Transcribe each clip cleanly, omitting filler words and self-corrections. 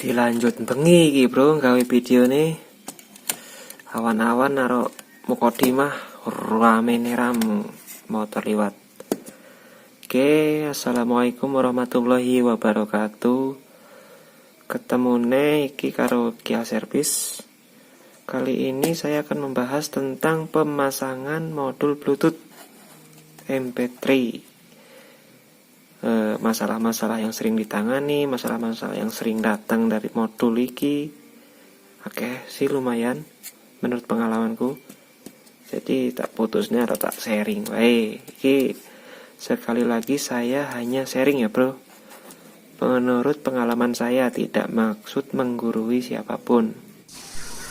Dilanjut bengi iki bro gawe video nih. Awan-awan naro Mukodimah rame ram motor liwat. Oke, assalamualaikum warahmatullahi wabarakatuh. Ketemune iki karo Kia Service. Kali ini saya akan membahas tentang pemasangan modul Bluetooth MP3. Masalah-masalah yang sering ditangani, masalah-masalah yang sering datang dari modul iki. Oke, sih lumayan menurut pengalamanku. Jadi tak putusnya atau tak sharing. Iki sekali lagi saya hanya sharing ya bro. Menurut pengalaman saya, tidak maksud menggurui siapapun.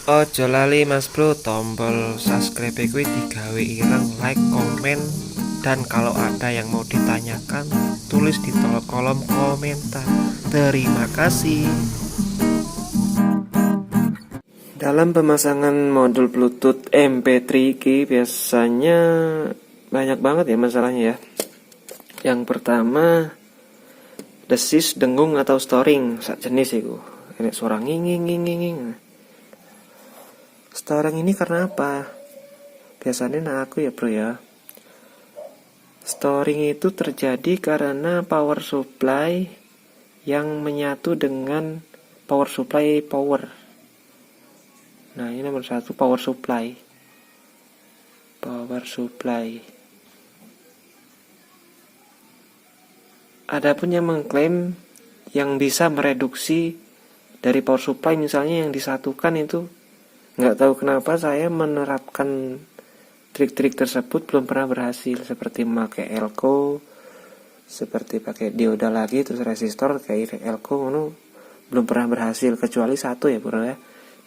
Ojo lali mas bro, tombol subscribe kuwi digawe ireng, like, komen, dan kalau ada yang mau ditanyakan tulis di kolom komentar. Terima kasih. Dalam pemasangan modul Bluetooth MP3 ini biasanya banyak banget ya masalahnya ya. Yang pertama, desis, dengung atau storing sak jenis itu. Ini suara nging. Storing ini karena apa? Biasanya aku ya bro ya. Storing itu terjadi karena power supply yang menyatu dengan power supply power. Nah ini nomor satu, power supply. Adapun yang mengklaim yang bisa mereduksi dari power supply, misalnya yang disatukan itu, nggak tahu kenapa saya menerapkan trik-trik tersebut belum pernah berhasil, seperti memakai elko, seperti pakai dioda lagi terus resistor kayak elko, belum pernah berhasil kecuali satu ya bro ya,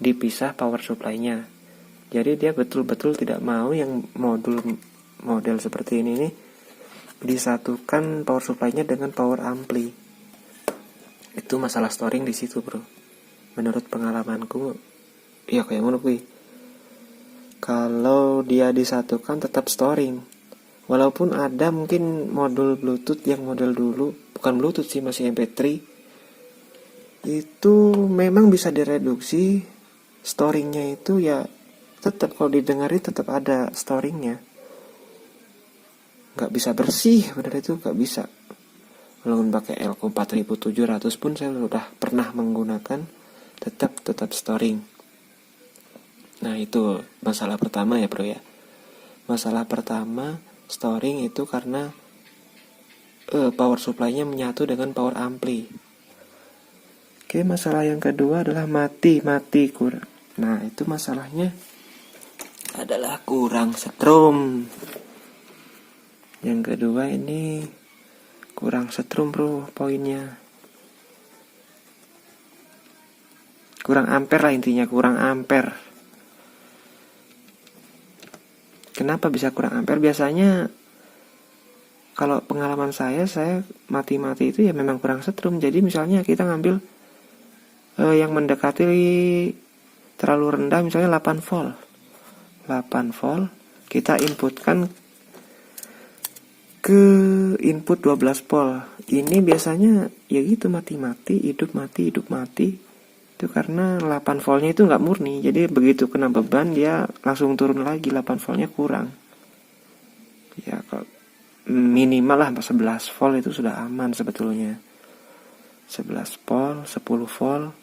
dipisah power supply-nya. Jadi dia betul-betul tidak mau yang model seperti ini nih disatukan power supply-nya dengan power ampli. Itu masalah storing di situ bro. Menurut pengalamanku ya kayak ngono kuwi. Kalau dia disatukan tetap storing. Walaupun ada mungkin modul Bluetooth yang model dulu, bukan Bluetooth sih, masih MP3. Itu memang bisa direduksi storingnya itu ya, tetap kalau didengarin tetap ada storingnya. Nggak bisa bersih, benar itu nggak bisa. Walaupun pakai Elko 4700 pun saya sudah pernah menggunakan, tetap storing. Nah itu masalah pertama ya bro ya. Masalah pertama, storing itu karena power supply-nya menyatu dengan power ampli. Oke, masalah yang kedua adalah mati kurang. Nah itu masalahnya adalah kurang setrum. Yang kedua ini kurang setrum bro, poinnya kurang ampere lah, intinya kurang ampere. Kenapa bisa kurang ampere? Biasanya kalau pengalaman saya mati itu ya memang kurang setrum. Jadi misalnya kita ngambil yang mendekati terlalu rendah, misalnya 8 volt, kita inputkan ke input 12 volt. Ini biasanya ya gitu, mati, hidup mati. Itu karena 8 voltnya itu nggak murni. Jadi begitu kena beban dia langsung turun lagi, 8 voltnya kurang. Ya kalau minimal lah 11 volt itu sudah aman sebetulnya. 11 volt, 10 volt.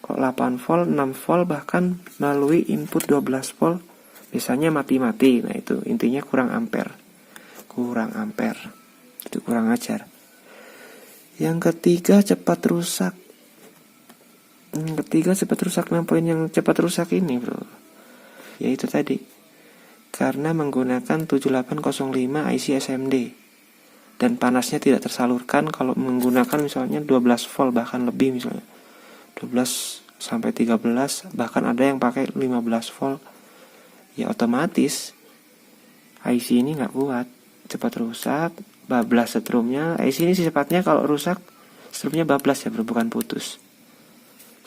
Kalau 8 volt, 6 volt bahkan melalui input 12 volt biasanya mati. Nah itu intinya kurang ampere. Itu kurang ajar. Yang ketiga, cepat rusak. Nah poin yang cepat rusak ini bro, yaitu tadi karena menggunakan 7805 IC SMD dan panasnya tidak tersalurkan. Kalau menggunakan misalnya 12 volt bahkan lebih, misalnya 12 sampai 13, bahkan ada yang pakai 15 volt, ya otomatis IC ini nggak kuat, cepat rusak, bablas setrumnya. IC ini sifatnya kalau rusak setrumnya bablas ya bro, bukan putus.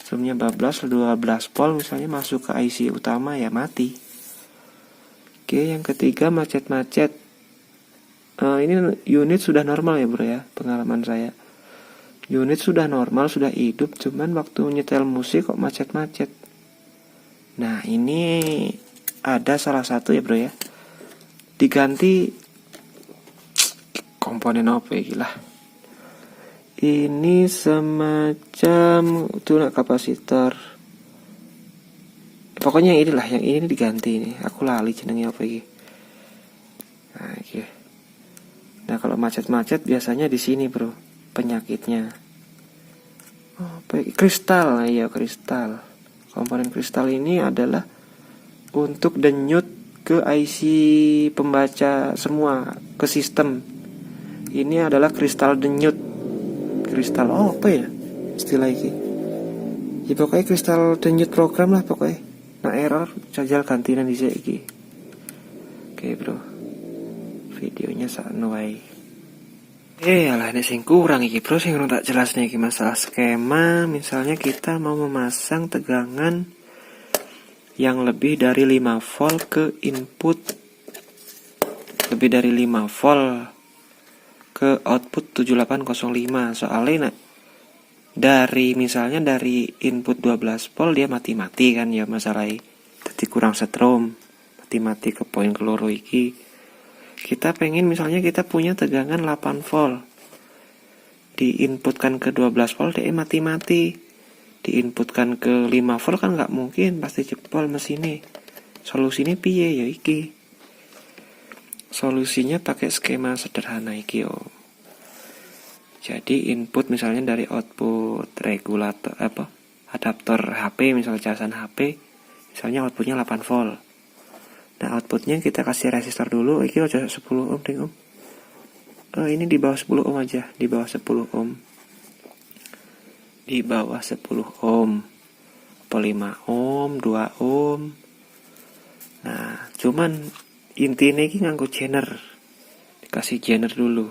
Setrumnya bablas 12 volt misalnya masuk ke IC utama ya mati. Oke, yang ketiga macet. Ini unit sudah normal ya bro ya, pengalaman saya. Unit sudah normal, sudah hidup, cuman waktu nyetel musik kok macet-macet. Nah, ini ada salah satu ya bro ya, diganti komponen apa ya gila. Ini semacam tuh kapasitor. Pokoknya inilah, yang ini diganti ini. Aku lali jenengnya apa iki. Nah, iki. Nah, kalau macet-macet biasanya di sini, bro, penyakitnya. Oh, kristal. Nah, iya, kristal. Komponen kristal ini adalah untuk denyut ke IC pembaca semua, ke sistem. Ini adalah kristal denyut. Kristal apa ya istilah ini? Ya pokoknya kristal denyut program lah pokoknya. Nah error jajal gantian di sini. Oke bro, videonya sakno wae. Alah ini sing kurang iki bro, sing tak jelas nih masalah skema. Misalnya kita mau memasang tegangan yang lebih dari 5 volt ke input, lebih dari 5 volt ke output 7805. Soalnya dari misalnya dari input 12 volt dia mati-mati kan ya masalahnya. Jadi kurang setrum, mati-mati ke poin keloro iki. Kita pengen misalnya kita punya tegangan 8 volt. Diinputkan ke 12 volt dia mati-mati. Diinputkan ke 5 volt kan nggak mungkin, pasti jebol mesinnya. Solusinya piye ya iki? Solusinya pakai skema sederhana iki yo. Jadi input misalnya dari output regulator adaptor HP, misalnya casan HP, misalnya outputnya 8 volt. Nah outputnya kita kasih resistor dulu, iki aja 10 ohm ding om. Ini di bawah 10 ohm aja, di bawah 10 ohm. Di bawah 10 ohm. Apa 5 ohm, 2 ohm. Nah, cuman intinya ini nganggo jener. Dikasih jener dulu.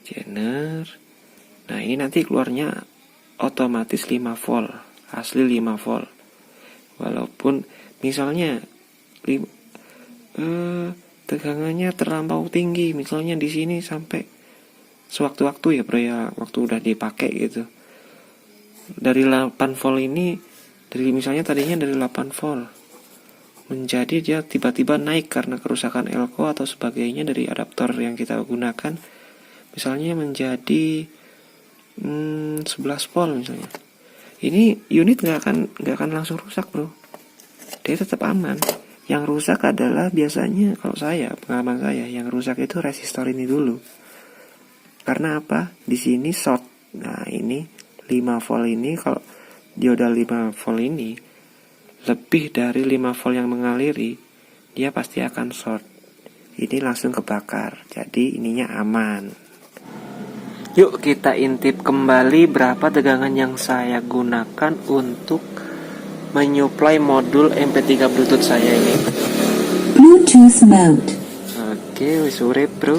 Jener. Nah, ini nanti keluarnya otomatis 5 volt. Asli 5 volt. Walaupun misalnya tegangannya terlampau tinggi, misalnya di sini sampai sewaktu-waktu ya bro ya, waktu udah dipakai gitu. Dari 8 volt ini, dari misalnya tadinya dari 8 volt menjadi dia tiba-tiba naik karena kerusakan elko atau sebagainya dari adaptor yang kita gunakan, misalnya menjadi 11 volt misalnya. Ini unit nggak akan langsung rusak bro, dia tetap aman. Yang rusak adalah biasanya, kalau saya pengalaman saya, yang rusak itu resistor ini dulu. Karena apa? Di sini short. Nah ini 5 volt ini, kalau dioda 5 volt ini lebih dari 5 volt yang mengaliri, dia pasti akan short. Ini langsung kebakar. Jadi ininya aman. Yuk kita intip kembali berapa tegangan yang saya gunakan untuk menyuplai modul MP3 Bluetooth saya ini. Bluetooth mode. Oke, wis urip bro.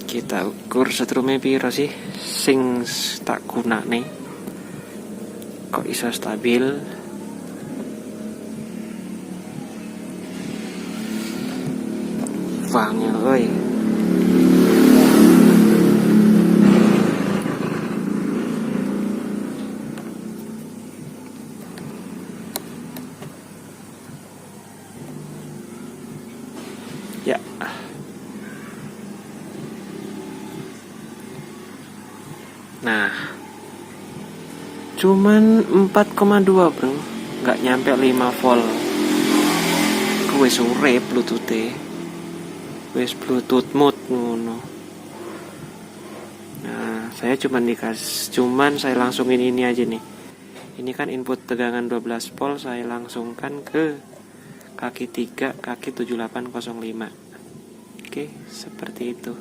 Kita ukur setrume piro sih sing tak gunakne. Kok iso stabil? Wangel oi. Ya. Nah, cuman 4,2 bro, nggak nyampe 5 volt. Gue sore Bluetooth wes Bluetooth mode ngono. Nah, saya cuman saya langsungin ini aja nih. Ini kan input tegangan 12 volt, saya langsungkan ke kaki 3, kaki 7805. Oke, seperti itu.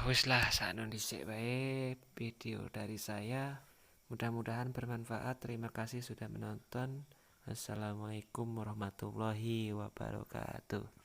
Wis lah, sakno dhisik bae video dari saya. Mudah-mudahan bermanfaat. Terima kasih sudah menonton. Assalamualaikum warahmatullahi wabarakatuh.